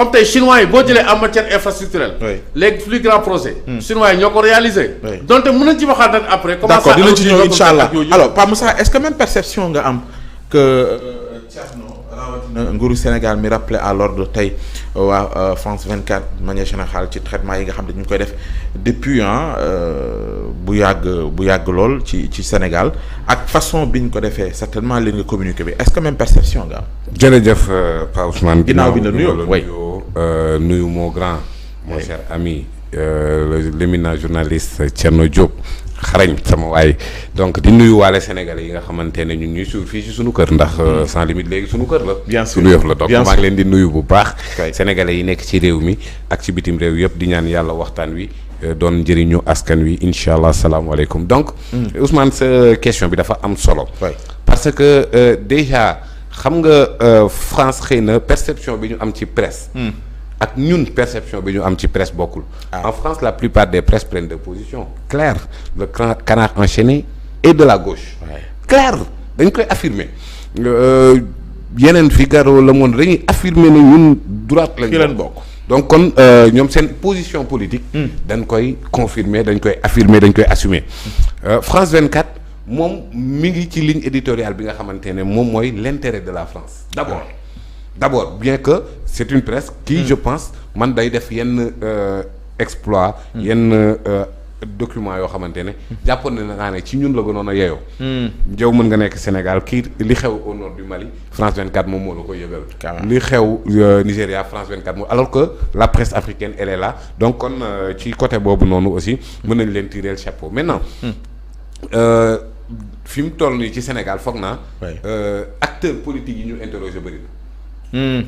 comme tey chinois yi boo jëlee en matière infrastructurelle. les plus grands projets. chinois yi ñoo ko réalisé. donc mën nañu ci waxaat nag après. d'accord dinañ ci ñëw incha allah alors Pape Moussa est-ce que même perception nga am que Thierno rawatina nguuru Sénégal mi rappelé à l'ordre tey waa France 24 de manière générale ci traitement yi nga xam ne ñu ngi koy def depuis bu yàgg lool ci Sénégal ak façon bi ñu ko defee certainement leen nga communiqué bi est-ce que même perception nga am. jërëjëf Pa Ousmane. ginnaaw bi la nuyoo nuyu mon grand. mon cher ami l'éminent journaliste Thierno Diop. xarañ sama waay donc di nuyu waale sénégalais yi nga xamante ne ñu ngi ñuy suivre fii ci sunu kër ndax sans limite léegi sunu kër la. bien sûr sunu yëf la donc maa ngi leen di nuyu bu baax. sénégalais yi nekk ci réew mi ak ci bitim réew yëpp di ñaan yàlla waxtaan wi doon njëriñu askan wi incha allah salaamualeykum donc. Ousmane sa question bi dafa am solo. parce que déjà xam nga France xëy na perception bi ñu am ci presse. ak ñun perception bi ñu am ci presse bokkul. En France la plupart des presses prennent des positions claires le canard enchaîné et de la gauche. clair dañ koy affirmer yeneen Figaro Le Monde dañuy affirmer ne ñun droite lañ bokk. donc kon ñoom seen position politique. dañ koy confirmer dañ koy affirmer dañ koy assumer. France 24 moom mi ngi ci ligne éditoriale bi nga xamante ne moom mooy l'intérêt de la France d'abord bien que c'est une presse qui je pense man day def yenn exploit yenn documents yoo xamante ne jàppoon na naa ne ci ñun la gënoon a yeyoo jëw mën nga nekk Sénégal kii li xew au nord du Mali France 24 moom moo la koy yëgal li xew Nigéria France 24 moom alors que la presse africaine elle est là donc kon ci côté boobu noonu aussi mën nañ leen tirer le chapeau maintenant fi mu toll nii ci Sénégal foog naa acteurs politiques yi ñu interroger bëri na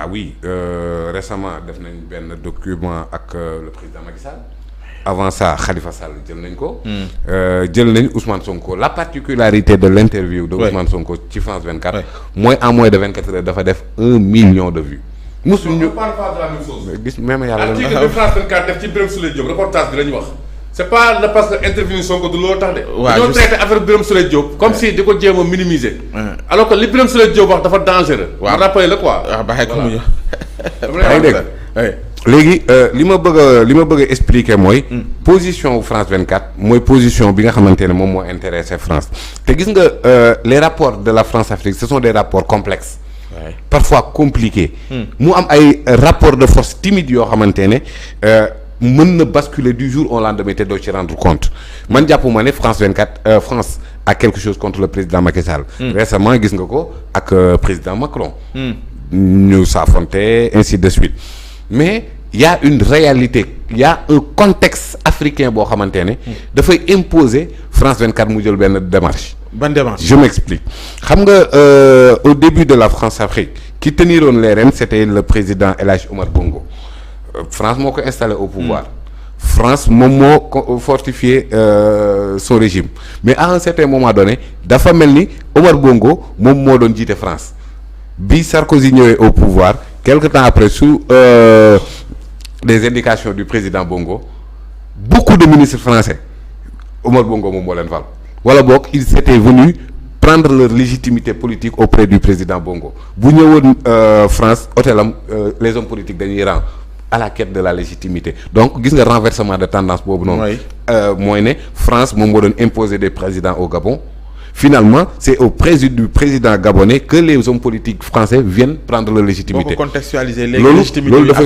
ah oui récemment def nañ benn document ak le président Macky Sall avant ça Khalifa Sall jël nañ ko jël nañ Ousmane Sonko la particularité de l'interview de Ousmane Sonko ci France 24 mooy en moins de 24 heures dafa def 1 million de vues musuñu ñu parle pas de la même chose gis même yàlla article bi France 24 def ci Birame Souleye Diop reportage bi la ñu wax c'est pas parce que interview Sonko du loolu tax de. waaw ñoo traité affaire Birame Souleye Diop. comme si di ko jéem a minimiser. alors que li Birame Souleye Diop wax dafa dangereux. waaw rappelé la quoi. waaw baaxee ko mu yaa ngi dégg léegi li ma bëgg a expliquer mooy. position France 24 mooy position bi nga xamante ne moom moo intéressé France te gis nga les rapports de la France-Afrique ce sont des rapports complexes. parfois compliqués. mu am ay rapports de force timides yoo xamante ne. mën na basculer du jour au lendemain te doo ci rendre compte man jàpp ma ne France 24 France a quelque chose contre le président Macky Sall. Récemment gis nga ko ak président Macron. ñu s'affronter ainsi de suite mais il y a une réalité il y a un contexte africain boo xamante ne. dafay imposer France 24 mu jël benn démarche. ban démarche je m'explique xam nga au début de la France-Afrique qui teniroon les rênes c'était le président El Hadj Omar Bongo. France moo ko installé au pouvoir France moom moo fortifié son régime mais à un certain moment donné dafa mel ni Omar Bongo moom moo doon jiite France bi Sarkozy ñëwee au pouvoir quelque temps après sous les indications du président Bongo beaucoup de ministres français Omar Bongo moom moo leen fal wala boog ils étaient venus prendre leur légitimité politique auprès du président Bongo bu ñëwoon France hôtelam les hommes politiques dañuy rang à la quête de la légitimité donc gis nga renversement de tendance boobu noonu. mooy ne France moom moo doon imposer des présidents au Gabon finalement c'est auprès du président gabonais que les hommes politiques français viennent prendre leur légitimité. boo ko contextualiser léegi loolu dafa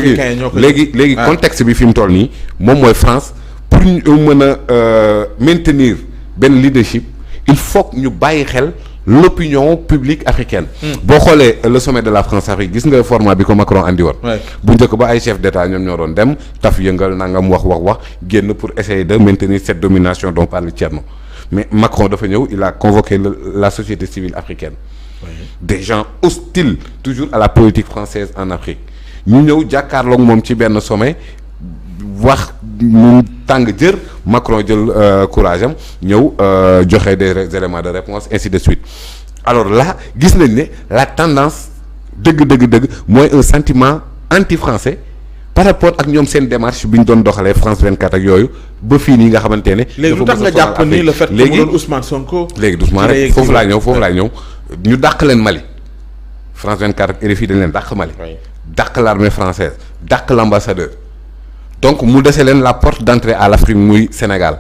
léegi contexte bi fi mu toll nii moom mooy France pour ñu mën a maintenir benn leadership il faut ñu bàyyi xel. l'opinion publique africaine. boo xoolee le sommet de la France-Afrique gis nga format bi ko Macron andi woon. bu njëkk ba ay chef d'État ñoom ñoo doon dem taf yëngal nangam wax génn pour essayer de maintenir cette domination dont parle Thierno mais Macron dafa ñëw il a convoqué la société civile africaine. des gens hostiles toujours à la politique française en Afrique ñu ñëw jàkkaarloog moom ci benn sommet wax mu tàng jër Macron jël courage am ñëw joxe des éléments de réponse ainsi de suite alors là gis nañ ne la tendance dëgg mooy un sentiment anti-français par rapport ak ñoom seen démarche bi ñu doon doxalee France 24 ak yooyu ba fii nii nga xamante ne. léegi lu tax nga jàpp ni le fait que mu doon Ousmane Sonko. léegi doucement rek foofu laa ñëw ñu dàq leen Mali France 24 ak RFI dañ leen dàq Mali. dàq l'armée française dàq l'ambassadeur donc mu dese leen la porte d'entrée à l'Afrique muy Sénégal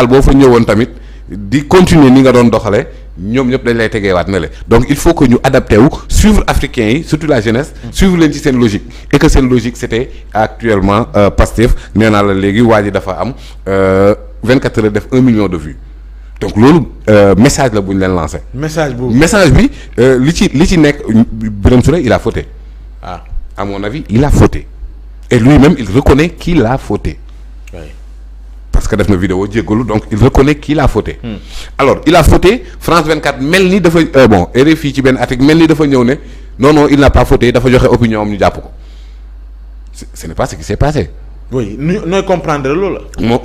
boo fa ñëwoon tamit di continuer ni nga doon doxale ñoom ñëpp dañ lay tegeewaat na le donc il faut que ñu adapté wu suivre africains yi surtout la jeunesse suivre leen ci seen logique et que seen logique c'était actuellement Pastef nee naa la léegi waa ji dafa am 24 heures def 1 million de vues donc loolu message la bu ñu leen lancé. message bi li ci nekk Birame Souleye il a fauté. À mon avis il a fauté et lui-même il reconnaît qu'il a fauté. Oui. Parce que def na vidéo jéggalu donc il reconnaît qu'il a fauté. Alors il a fauté France 24 mel ni dafa RFI ci benn article mel ni dafa ñëw ne non il n'a pas fauté dafa joxe opinion am ñu jàpp ko ce n'est pas ce qui s'est passé. oui nooy comprendre loolu la. moom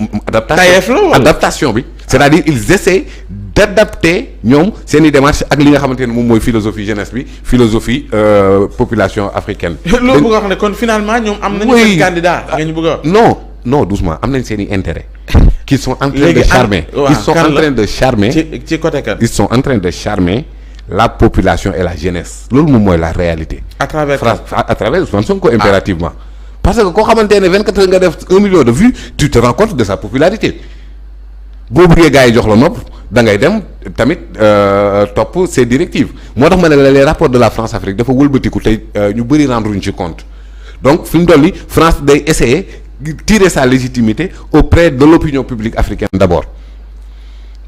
adaptation bi. c'est-à-dire ils essaient d'adapter ñoom seen i démarche ak li nga xamante ne moom mooy philosophie jeunesse bi philosophie population africaine. loolu bëgg a wax ne kon finalement ñoom am nañu seen candidat nga ñu bëgg a wax. non doucement am nañ seen i intérêt. qu'ils sont en train de charmer. Ils sont en train de charmer. ci côté kan. Ils sont en train de charmer la population et la jeunesse loolu moom mooy la réalité. à travers Ousmane Sonko impérativement. parce que koo xamante ne 24 heures nga def 1 million de vues tu te rends compte de sa popularité boo bëggee gars yi jox la nopp da ngay dem tamit topp ses directives moo tax ma ne les rapports de la France-Afrique dafa wëlbatiku tey ñu bëri rendre ñu ci compte donc fi mu toll nii France day essayer tirer sa légitimité auprès de l'opinion publique africaine d'abord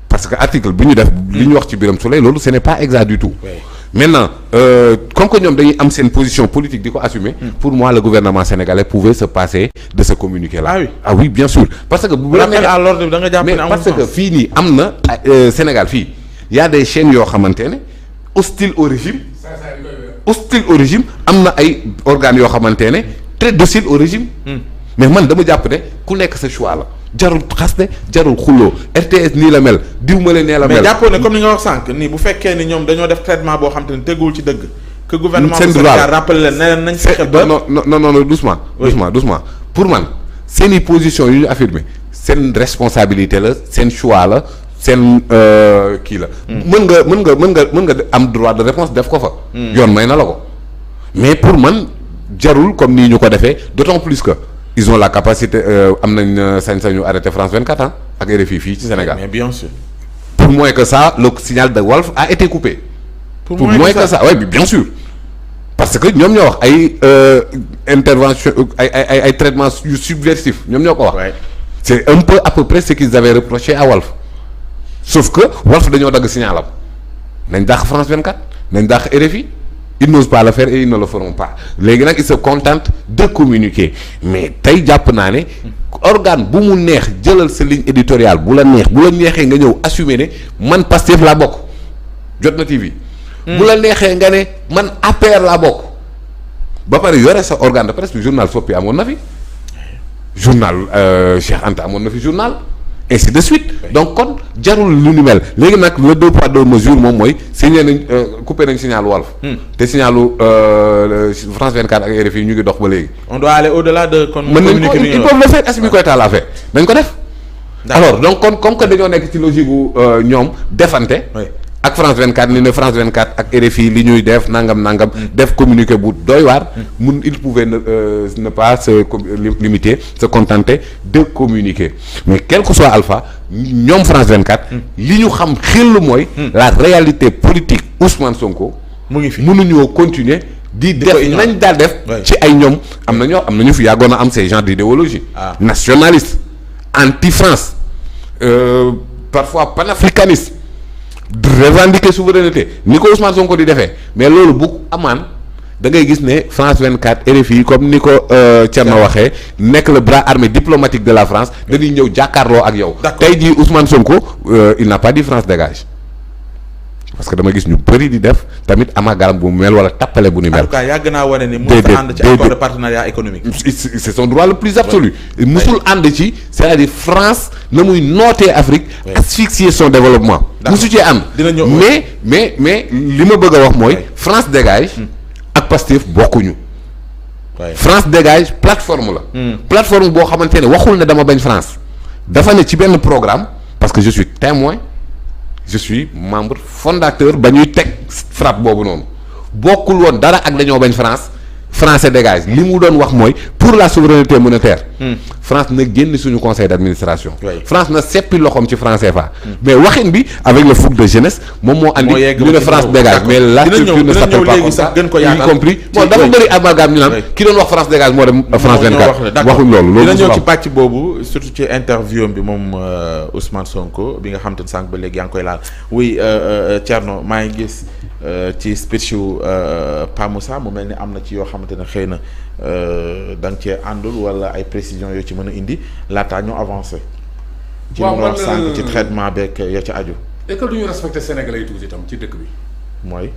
parce que article bi ñu def li ñu wax ci Birame Souleye loolu ce n'est pas exact du tout. Oui. Maintenant comme que ñoom dañuy am seen position politique di ko assumer. Pour moi le gouvernement sénégalais pouvait se passer de ce communiqué là. Ah oui bien sûr parce que. bu la à l'ordre da nga jàpp ne amul parce que fii nii am na Sénégal fii y a des chaînes yoo xamante ne hostiles au régime. Am na ay organes yoo xamante ne très dociles au régime. Mais man dama jàpp ne ku nekk sa choix la. jarul xaste jarul xuloo RTS nii la mel diw ma leen nee la mel. mais jàppoo ne comme ni nga wax sànq nii bu fekkee ni ñoom dañoo def traitement boo xam te ne teguwul ci dëgg. que gouvernement bu Sénégal rappelé leen ne leen nañ fexe ba. non doucement. doucement pour man seen i position yu ñu affirmé seen responsabilité la seen choix la seen kii la. mën nga am droit de réponse def ko fa. yoon may na la ko mais pour man jarul comme nii ñu ko defee d'autant plus que. Ils ont la capacité am nañ sañ-sañu arrêter France 24 ans ak RFI fii ci Sénégal. Mais bien sûr. Pour moins que ça le signal de Walf a été coupé. Pour moins que ça oui bien sûr. Parce que ñoom ñoo wax ay intervention ay traitements yu subversifs ñoom ñoo ko wax. C'est un peu à peu près ce qu'ils avaient reproché à Walf. Sauf que Walf dañoo dagg signalam nañ dàq France 24 nañ dàq RFI. Ils n'osent pas le faire et ils ne le feront pas léegi nag ils se contentent de communiquer mais tey jàpp naa ne organe bu mu neex jëlal sa ligne éditoriale bu la neexee nga ñëw assumer ne man Pastef laa bokk Jotna TV. bu la neexee nga ne man APR laa bokk ba pare yore sa organe de presse bi journal Sopi amoon na fi journal Cheikh Anta amoon na fi journal ainsi de suite donc kon jarul lu ni mel léegi nag le 2 poids 2 mesures moom mooy signé nañ coupé nañ signal Walf te signalu France 24 ak RFI ñu ngi dox ba léegi. on doit aller au-delà de. kon mën nañ ko ils peuvent le faire est-ce que ñu koy taal a fait dañ ko def. alors donc kon comme que dañoo nekk ci logique gu ñoom defante. ak France 24 ni ne France 24 ak RFI li ñuy def nangam def communiqué bu doy waar. il pouvait ne pas se limiter se contenter de communiquer mais quel que soit Alpha ñoom France 24. li ñu xam xel mooy. la réalité politique Ousmane Sonko. mu ngi fi mënuñoo continuer di def nañ daal def. ci ay ñoom am nañu fi yàggoon a am ces genres d'idéologie nationaliste anti-France parfois panafricaniste. revendiquer souveraineté ni ko Ousmane Sonko di defee mais loolu bu amaan da ngay gis ne France 24 RFI comme ni ko Thierno waxee nekk le bras armé diplomatique de la France dañuy ñëw jàkkaarloo ak yow. tey jii Ousmane Sonko il n'a pas dit France dégage parce que dama gis ñu bëri di def tamit amalgame bu mel wala tappale bu ni mel. en tout cas yàgg naa wane ni musul ànd ci accord de partenariat économique. c'est son droit le plus absolu. musul ànd ci c'est-à-dire France na muy nootee Afrique. asphyxier son développement. musu cee ànd. mais li ma bëgg a wax mooy. France dégage. ak Pastef bokkuñu. France dégage plateforme la. plateforme boo xamante ne waxul ne dama bañ France. dafa ne ci benn programme parce que je suis témoin. je suis membre fondateur ba ñuy teg frappe boobu noonu bokkul woon dara ak dañoo bañ France français dégage li mu doon wax mooy pour la souveraineté monétaire. France na génn suñu conseil d'administration. France na seppi loxoom ci franc CFA. mais waxin bi avec le fougue de jeunesse moom moo andi. ñu ne France dégage mais la structure ne s'appelle pas comme ça y compris bon dafa bëri amalgame ñu naan ki doon wax France dégage moo dem France 24 waxuñ loolu dina ñëw ci pàcc boobu surtout ci interview bi moom Ousmane Sonko bi nga xam te ne sànq ba léegi yaa ngi koy laal oui Thierno maa ngi gis ci speech yu Pa Moussa mu mel ni am na ci yoo xamante ne xëy na da nga cee àndul wala ay précisions yoo ci mën a indi laataa ñu avancé. ci li wax sànq ci traitement beeg ya ci aju. est-ce que du ñu respecté Sénégalais yi tuuti itam ci dëkk bi. mooy.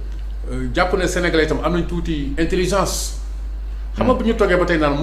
jàpp ne Sénégalais itam am nañ tuuti intelligence. xam nga bu ñu toogee ba tey naan